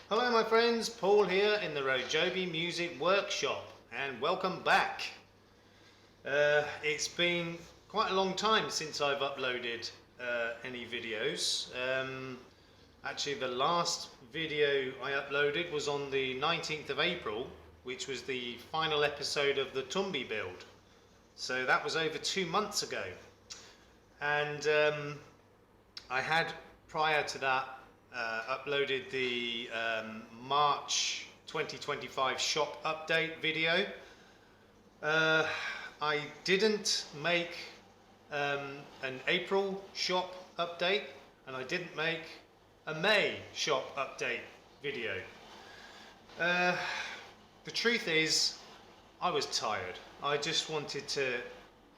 Hello my friends, Paul here in the RoJoBe Music Workshop and welcome back. It's been quite a long time since I've uploaded any videos. Actually the last video I uploaded was on the 19th of April, which was the final episode of the Tumbi build. So that was over 2 months ago. And I had, prior to that, uploaded the March 2025 shop update video. I didn't make an April shop update, and I didn't make a May shop update video. The truth is, I was tired. I just wanted to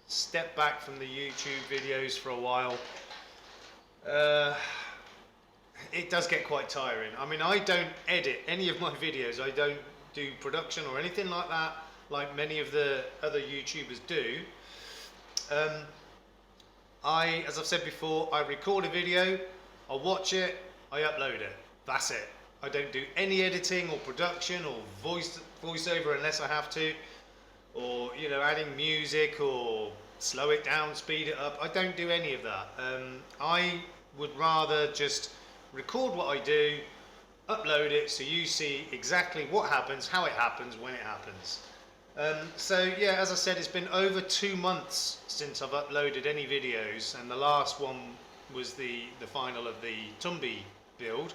step back from the YouTube videos for a while. It does get quite tiring. I mean, I don't edit any of my videos. I don't do production or anything like that, like many of the other YouTubers do. As I've said before, I record a video, I watch it, I upload it. That's it. I don't do any editing or production or voiceover unless I have to, or adding music or slow it down, speed it up. I don't do any of that. I would rather just record what I do, upload it so you see exactly what happens, how it happens, when it happens. So yeah, as I said, it's been over 2 months since I've uploaded any videos, and the last one was the final of the Tumbi build.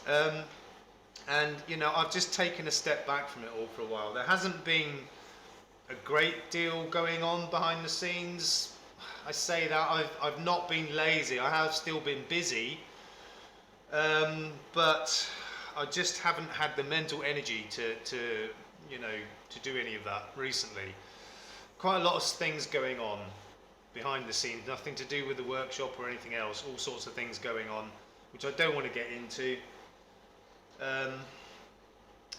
And I've just taken a step back from it all for a while. There hasn't been a great deal going on behind the scenes. I say that I've not been lazy. I have still been busy. But I just haven't had the mental energy to do any of that recently. Quite a lot of things going on behind the scenes, nothing to do with the workshop or anything else, all sorts of things going on, which I don't want to get into.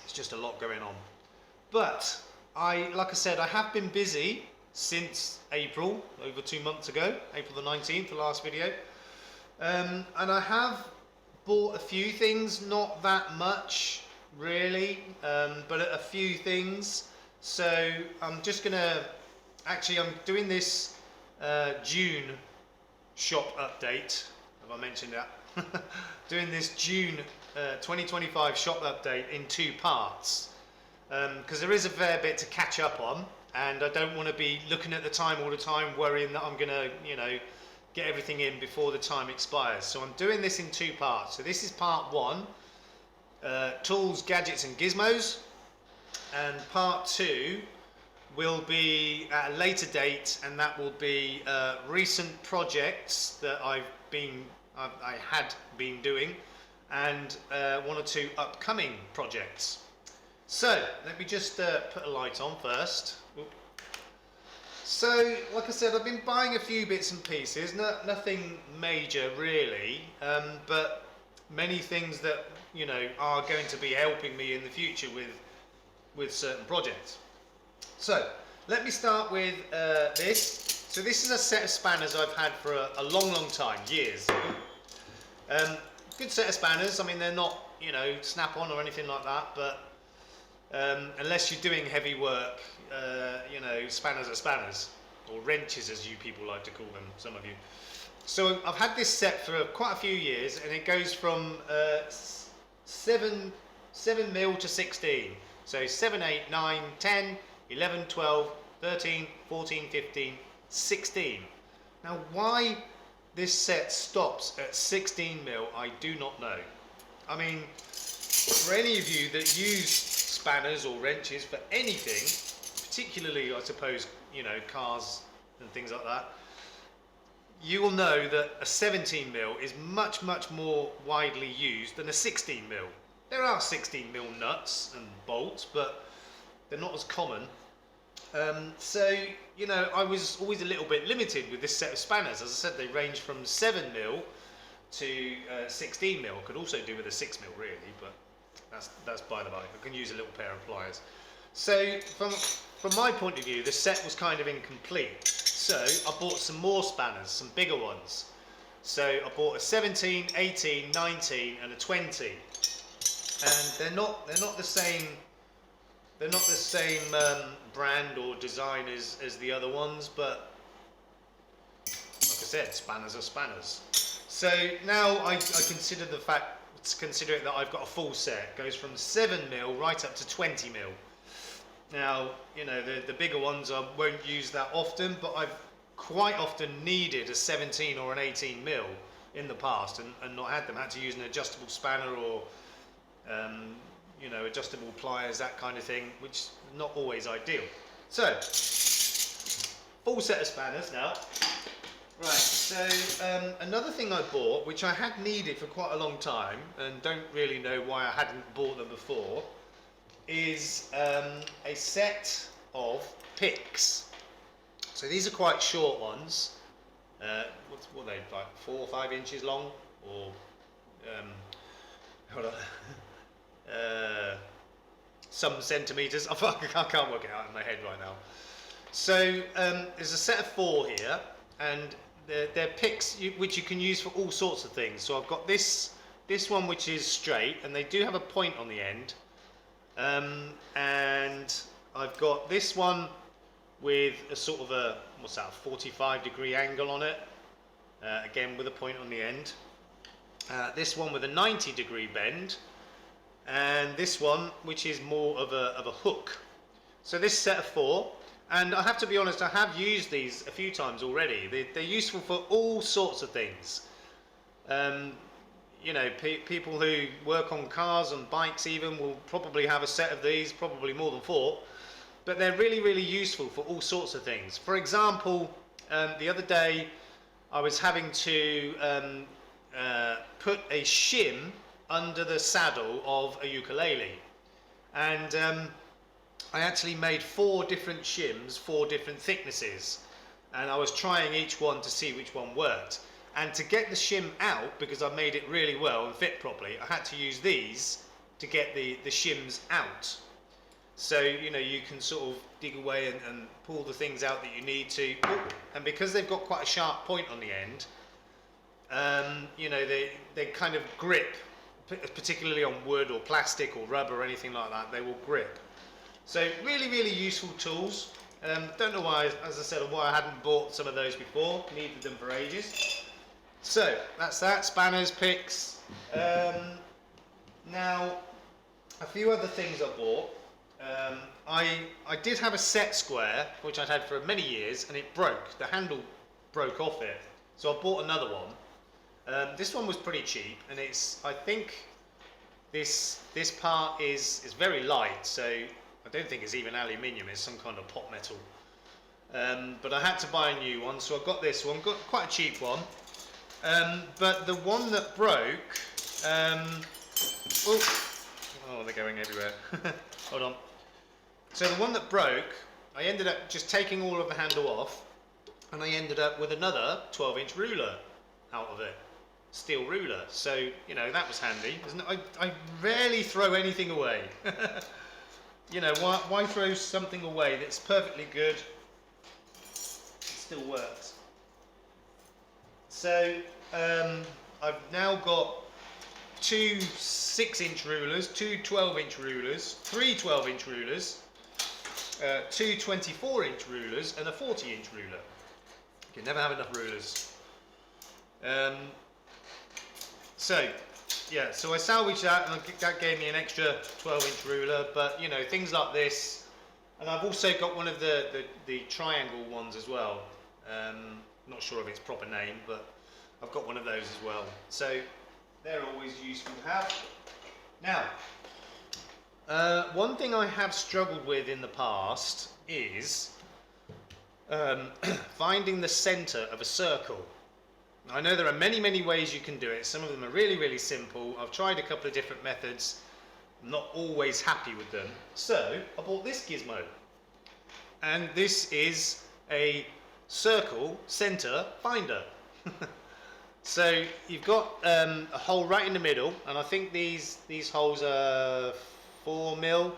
It's just a lot going on. But like I said, I have been busy since April, over 2 months ago, April the 19th, the last video. And I have bought a few things, not that much really, but a few things. So I'm just gonna, I'm doing this June shop update. Have I mentioned that? Doing this June 2025 shop update in 2 parts, because there is a fair bit to catch up on, and I don't want to be looking at the time all the time, worrying that I'm gonna, get everything in before the time expires. So I'm doing this in 2 parts. So this is part 1, tools, gadgets and gizmos, and part 2 will be at a later date, and that will be recent projects that I had been doing, and 1 or 2 upcoming projects. So let me just put a light on first. Oop. So, like I said, I've been buying a few bits and pieces, nothing major really, but many things that, are going to be helping me in the future with certain projects. So, let me start with this. So this is a set of spanners I've had for a long time, years. Good set of spanners. I mean, they're not, snap-on or anything like that, but unless you're doing heavy work, spanners are spanners, or wrenches as you people like to call them, some of you. So I've had this set for quite a few years, and it goes from 7 mil to 16. So 7, 8, 9, 10, 11, 12, 13, 14, 15, 16. Now why this set stops at 16 mil, I do not know. I mean, for any of you that use spanners or wrenches for anything, particularly I suppose, cars and things like that, you will know that a 17 mil is much more widely used than a 16 mil. There are 16 mil nuts and bolts, but they're not as common. So, I was always a little bit limited with this set of spanners. As I said, they range from 7 mil to 16 mil. Could also do with a 6 mil really, but that's by the by. I can use a little pair of pliers. So from my point of view, the set was kind of incomplete. So I bought some more spanners, some bigger ones. So I bought a 17, 18, 19 and a 20. and they're not the same. They're not the same brand or design as the other ones, but like I said, spanners are spanners. So now I consider it that I've got a full set. It goes from 7mm right up to 20mm. Now, you know, the bigger ones I won't use that often, but I've quite often needed a 17 or an 18mm in the past and not had them. Had to use an adjustable spanner or you know, adjustable pliers, that kind of thing, which is not always ideal. So, full set of spanners now. Right, so another thing I bought, which I had needed for quite a long time, and don't really know why I hadn't bought them before, is a set of picks. So these are quite short ones. What are they, like 4 or 5 inches long? Or, hold on. Some centimetres. I can't work it out in my head right now. So there's a set of 4 here, and they're picks which you can use for all sorts of things. So I've got this one which is straight, and they do have a point on the end. And I've got this one with a sort of a, what's that, 45-degree angle on it, again with a point on the end. This one with a 90-degree bend, and this one which is more of a hook. So this set of 4, and I have to be honest, I have used these a few times already. They're useful for all sorts of things. You know, people who work on cars and bikes even will probably have a set of these, probably more than 4, but they're really, really useful for all sorts of things. For example, the other day I was having to put a shim under the saddle of a ukulele, and I actually made 4 different shims, 4 different thicknesses, and I was trying each one to see which one worked. And to get the shim out, because I made it really well and fit properly, I had to use these to get the shims out. So, you know, you can sort of dig away and pull the things out that you need to. And because they've got quite a sharp point on the end, you know, they kind of grip, particularly on wood or plastic or rubber or anything like that, they will grip. So really, really useful tools. Don't know why, as I said, why I hadn't bought some of those before. Needed them for ages. So that's that, spanners, picks. Now, a few other things I bought. I did have a set square, which I'd had for many years, and it broke. The handle broke off it. So I bought another one. This one was pretty cheap, and I think this part is very light, so I don't think it's even aluminium, it's some kind of pot metal. But I had to buy a new one, so I got this one, got quite a cheap one. But the one that broke, oh, they're going everywhere. Hold on. So the one that broke, I ended up just taking all of the handle off, and I ended up with another 12-inch ruler out of it. Steel ruler. So, you know, that was handy. I rarely throw anything away. You know, why throw something away that's perfectly good? It still works. So, I've now got 2 6-inch rulers, 2 12-inch rulers, 3 12-inch rulers, 2 24-inch rulers, and a 40-inch ruler. You can never have enough rulers. So, yeah, so I salvaged that, and that gave me an extra 12-inch ruler, but, you know, things like this. And I've also got one of the triangle ones as well. Not sure of its proper name, but I've got one of those as well. So they're always useful to have. Now, one thing I have struggled with in the past is finding the center of a circle. I know there are many, many ways you can do it. Some of them are really, really simple. I've tried a couple of different methods. I'm not always happy with them. So I bought this gizmo. And this is a circle center finder. So you've got a hole right in the middle, and I think these holes are 4mm,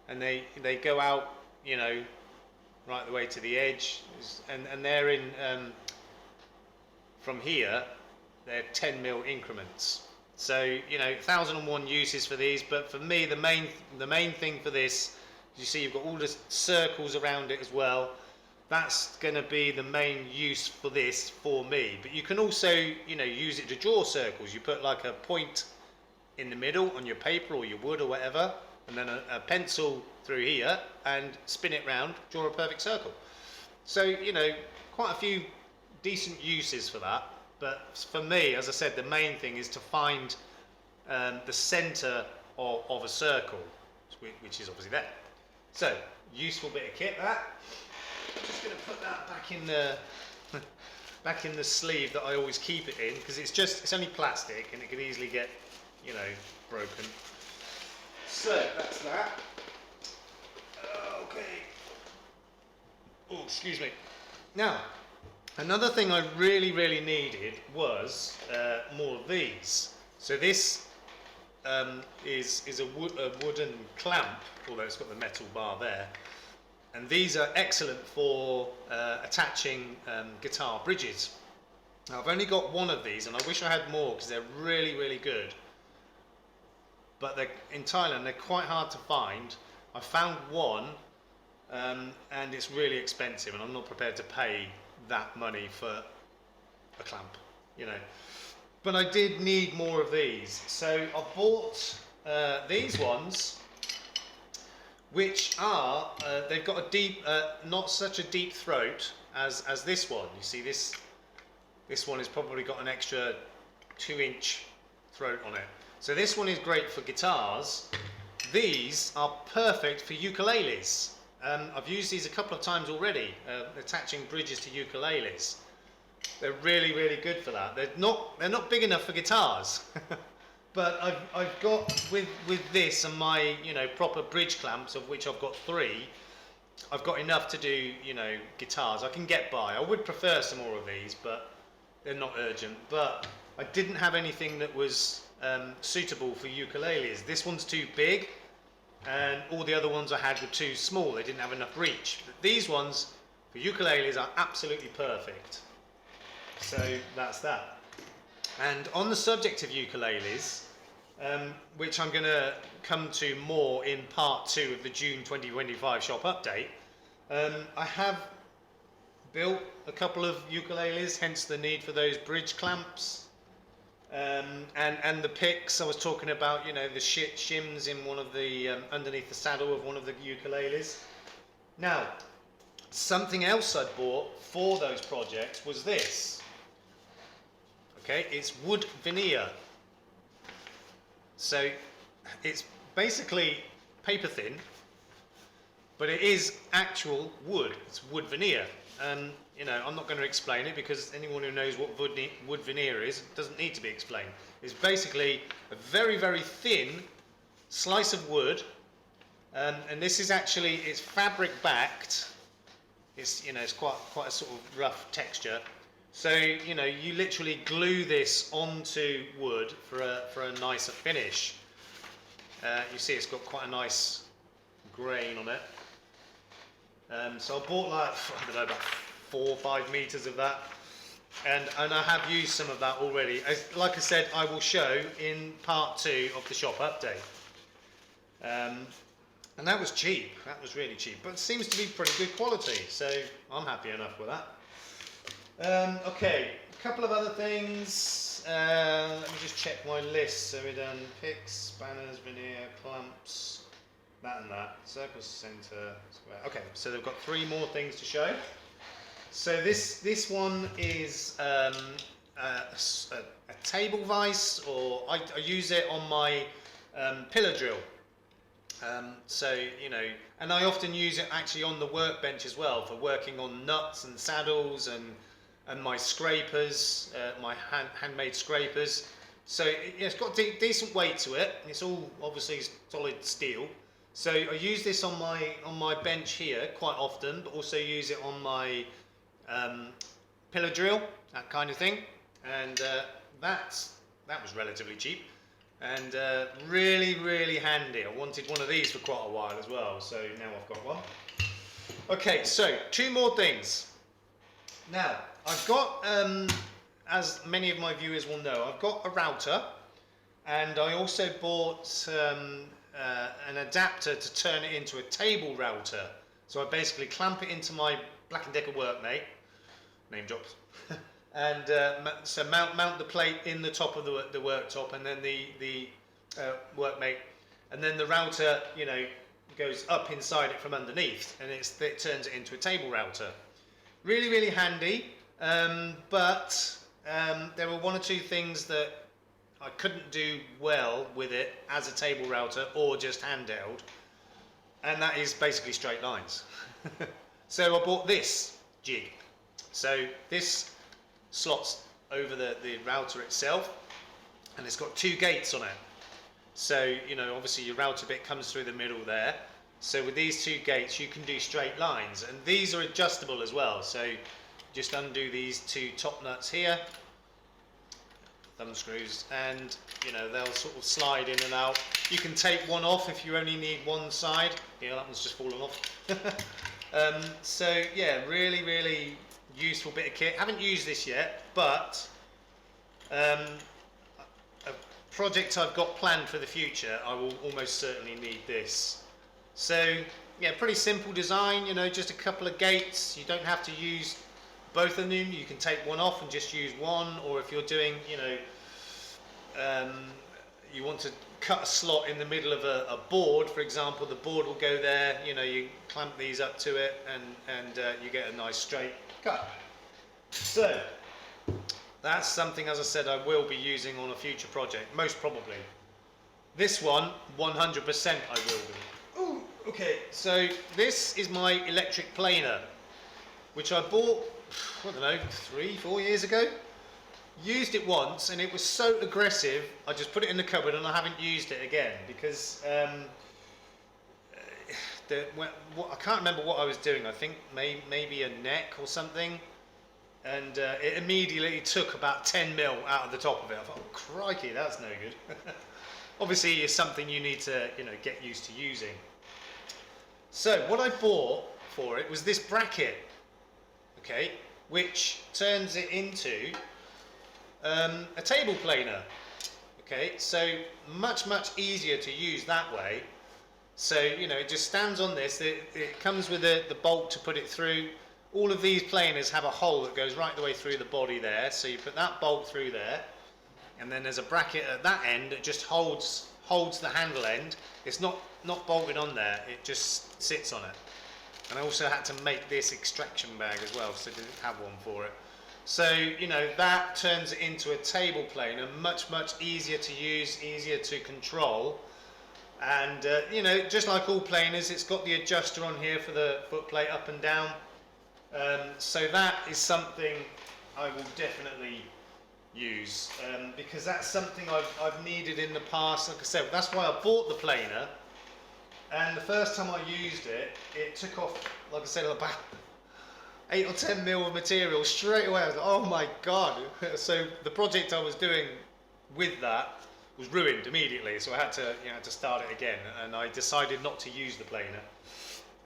and they go out, you know, right the way to the edge, and they're in from here, they're 10mm increments. So, you know, 1001 uses for these, but for me, the main thing for this, you see you've got all the circles around it as well. That's going to be the main use for this for me. But you can also, you know, use it to draw circles. You put like a point in the middle on your paper or your wood or whatever, and then a pencil through here and spin it round, draw a perfect circle. So, you know, quite a few decent uses for that. But for me, as I said, the main thing is to find the centre of a circle, which is obviously there. So, useful bit of kit that. I'm just going to put that back in the sleeve that I always keep it in, because it's only plastic and it can easily get, you know, broken. So that's that. Okay. Oh, excuse me. Now, another thing I really needed was more of these. So this is a wooden clamp, although it's got the metal bar there. And these are excellent for attaching guitar bridges. Now, I've only got one of these, and I wish I had more because they're really good. But in Thailand, they're quite hard to find. I found one, and it's really expensive, and I'm not prepared to pay that money for a clamp, you know. But I did need more of these, so I bought these ones, which are they've got a deep, not such a deep throat as this one. You see, this one has probably got an extra 2-inch throat on it. So this one is great for guitars. These are perfect for ukuleles. I've used these a couple of times already, attaching bridges to ukuleles. They're really good for that. They're not big enough for guitars. But I've got with this and my, you know, proper bridge clamps, of which I've got 3, I've got enough to do, you know, guitars. I can get by. I would prefer some more of these, but they're not urgent. But I didn't have anything that was suitable for ukuleles. This one's too big, and all the other ones I had were too small. They didn't have enough reach. But these ones for ukuleles are absolutely perfect. So that's that. And on the subject of ukuleles, which I'm going to come to more in part 2 of the June 2025 shop update, I have built a couple of ukuleles, hence the need for those bridge clamps, and the picks. I was talking about, you know, the shims in one of the underneath the saddle of one of the ukuleles. Now, something else I bought for those projects was this. Okay, it's wood veneer. So it's basically paper thin, but it is actual wood. It's wood veneer. You know, I'm not going to explain it because anyone who knows what wood veneer is, it doesn't need to be explained. It's basically a very thin slice of wood, and this is actually, it's fabric backed. It's, you know, it's quite a sort of rough texture. So, you know, you literally glue this onto wood for a nicer finish. You see it's got quite a nice grain on it. So I bought like, I don't know, about 4 or 5 meters of that. And I have used some of that already. Like I said, I will show in part 2 of the shop update. And that was cheap. That was really cheap. But it seems to be pretty good quality. So I'm happy enough with that. Okay, a couple of other things. Let me just check my list. So we've done picks, spanners, veneer, clamps, that and that. Circle, centre, square. Okay, so they've got 3 more things to show. So this one is a table vise, or I use it on my pillar drill. So, you know, and I often use it actually on the workbench as well for working on nuts and saddles and my scrapers, my handmade scrapers. So it's got decent weight to it. It's all obviously solid steel. So I use this on my bench here quite often, but also use it on my pillar drill, that kind of thing. And that was relatively cheap and really handy. I wanted one of these for quite a while as well, so now I've got one. Okay, so 2 more things. Now, I've got, as many of my viewers will know, I've got a router, and I also bought an adapter to turn it into a table router. So I basically clamp it into my Black & Decker Workmate, name drops, and so mount the plate in the top of the worktop, and then the Workmate, and then the router, you know, goes up inside it from underneath, and it turns it into a table router. Really, really handy, but there were one or two things that I couldn't do well with it as a table router or just handheld, and that is basically straight lines. So I bought this jig. So this slots over the router itself, and it's got two gates on it. So, you know, obviously your router bit comes through the middle there. So with these two gates you can do straight lines, and these are adjustable as well. So just undo these two top nuts here, thumb screws, and you know, they'll sort of slide in and out. You can take one off if you only need one side. Yeah, that one's just fallen off. So yeah, really, really useful bit of kit. Haven't used this yet, but a project I've got planned for the future, I will almost certainly need this. So yeah, pretty simple design, you know, just a couple of gates. You don't have to use both of them. You can take one off and just use one, or if you're doing, you know, you want to cut a slot in the middle of a board, for example, the board will go there, you know, you clamp these up to it, and you get a nice straight cut. So that's something, as I said, I will be using on a future project, most probably. This one, 100% I will be. Ooh, okay, so this is my electric planer, which I bought, I don't know, 3-4 years ago. Used it once and it was so aggressive, I just put it in the cupboard and I haven't used it again, because I can't remember what I was doing. I think maybe a neck or something, and it immediately took about 10 mil out of the top of it. I thought, oh, crikey, that's no good. Obviously it's something you need to, you know, get used to using. So what I bought for it was this bracket, okay, which turns it into a table planer. Okay, so much easier to use that way. So, you know, it just stands on this. It comes with the bolt to put it through. All of these planers have a hole that goes right the way through the body there. So you put that bolt through there, and then there's a bracket at that end that just holds the handle end. It's not bolted on there. It just sits on it. And I also had to make this extraction bag as well, so I didn't have one for it. So, you know, that turns it into a table planer, much easier to use, easier to control. And, you know, just like all planers, it's got the adjuster on here for the foot plate up and down. So that is something I will definitely use, because that's something I've needed in the past. Like I said, that's why I bought the planer. And the first time I used it, it took off, like I said, about 8 or 10 mil of material straight away. I was like, oh my god. So the project I was doing with that was ruined immediately, so I had to, you know, to start it again, and I decided not to use the planer.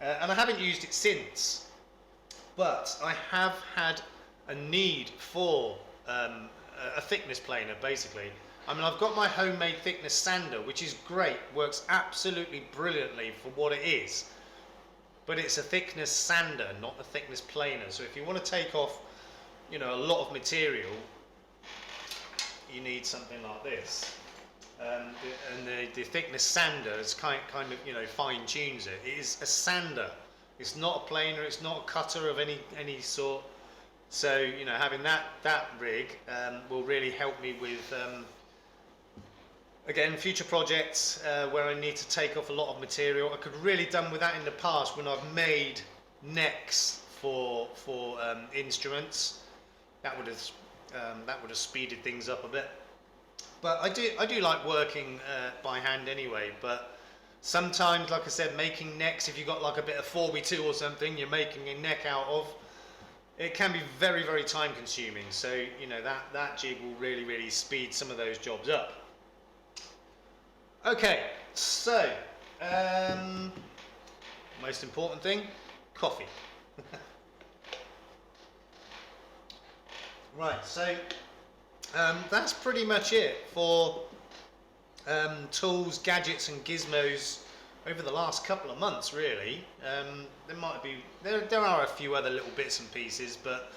And I haven't used it since, but I have had a need for a thickness planer, basically. I mean, I've got my homemade thickness sander, which is great, works absolutely brilliantly for what it is. But it's a thickness sander, not a thickness planer. So if you want to take off, you know, a lot of material, you need something like this. And the thickness sander is kind of, you know, fine tunes it. It is a sander. It's not a planer. It's not a cutter of any sort. So, you know, having that rig will really help me with, again, future projects where I need to take off a lot of material. I could have really done with that in the past when I've made necks for instruments. That would have speeded things up a bit. But I do like working by hand anyway. But sometimes, like I said, making necks, if you've got like a bit of 4x2 or something, you're making a neck out of, it can be very time consuming. So, you know, that jig will really speed some of those jobs up. Okay, so most important thing, coffee. Right, so that's pretty much it for tools, gadgets and gizmos over the last couple of months, really. There are a few other little bits and pieces, but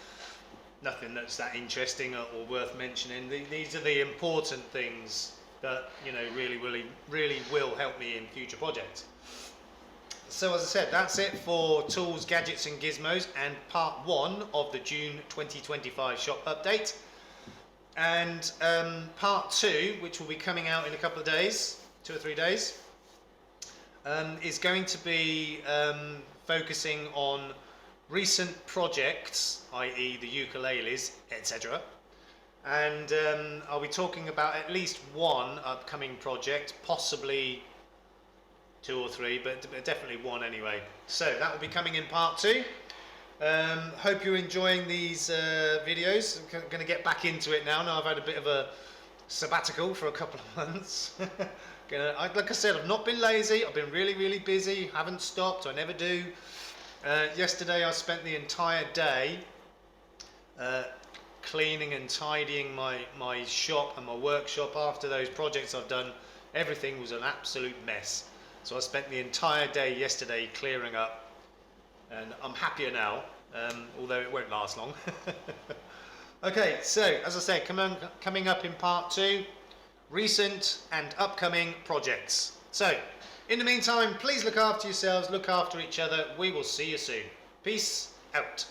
nothing that's that interesting or worth mentioning. These are the important things that, you know, really will help me in future projects. So as I said, that's it for tools, gadgets and gizmos and part 1 of the June 2025 shop update. And part 2, which will be coming out in a couple of days, 2 or 3 days, is going to be focusing on recent projects, i.e. the ukuleles, etc. And I'll be talking about at least one upcoming project, possibly 2 or 3, but definitely one anyway. So that will be coming in part 2. Hope you're enjoying these videos. I'm going to get back into it now. Now I've had a bit of a sabbatical for a couple of months. Like I said, I've not been lazy. I've been really busy. Haven't stopped. I never do. Yesterday I spent the entire day cleaning and tidying my shop and my workshop after those projects I've done. Everything was an absolute mess. So I spent the entire day yesterday clearing up, and I'm happier now, although it won't last long. Okay, so as I said, coming up in part 2, recent and upcoming projects. So, in the meantime, please look after yourselves, look after each other. We will see you soon. Peace out.